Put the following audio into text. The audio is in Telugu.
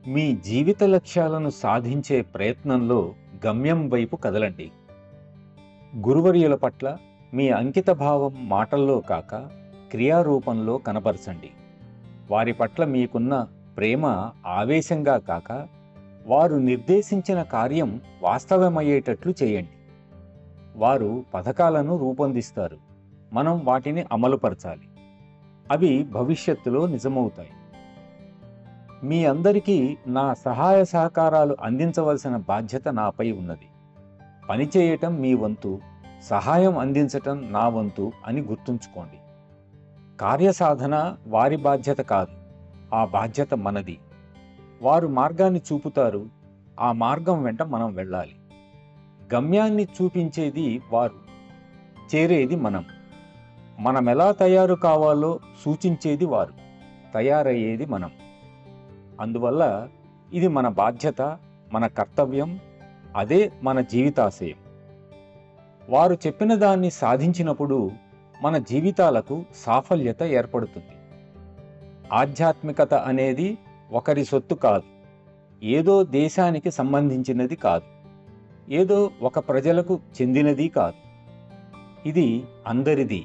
మీ జీవిత లక్ష్యాలను సాధించే ప్రయత్నంలో గమ్యం వైపు కదలండి. గురువర్యుల పట్ల మీ అంకితభావం మాటల్లో కాక క్రియారూపంలో కనపరచండి. వారి పట్ల మీకున్న ప్రేమ ఆవేశంగా కాక వారు నిర్దేశించిన కార్యం వాస్తవమయ్యేటట్లు చేయండి. వారు పథకాలను రూపొందిస్తారు, మనం వాటిని అమలుపరచాలి. అవి భవిష్యత్తులో నిజమవుతాయి. మీ అందరికీ నా సహాయ సహకారాలు అందించవలసిన బాధ్యత నాపై ఉన్నది. పనిచేయటం మీ వంతు, సహాయం అందించటం నా వంతు అని గుర్తుంచుకోండి. కార్యసాధన వారి బాధ్యత కాదు, ఆ బాధ్యత మనది. వారు మార్గాన్ని చూపుతారు, ఆ మార్గం వెంట మనం వెళ్ళాలి. గమ్యాన్ని చూపించేది వారు, చేరేది మనం. మనమెలా తయారు కావాలో సూచించేది వారు, తయారయ్యేది మనం. అందువల్ల ఇది మన బాధ్యత, మన కర్తవ్యం, అదే మన జీవితాశయం. వారు చెప్పిన దాన్ని సాధించినప్పుడు మన జీవితాలకు సాఫల్యత ఏర్పడుతుంది. ఆధ్యాత్మికత అనేది ఒకరి సొత్తు కాదు, ఏదో దేశానికి సంబంధించినది కాదు, ఏదో ఒక ప్రజలకు చెందినది కాదు. ఇది అందరిది.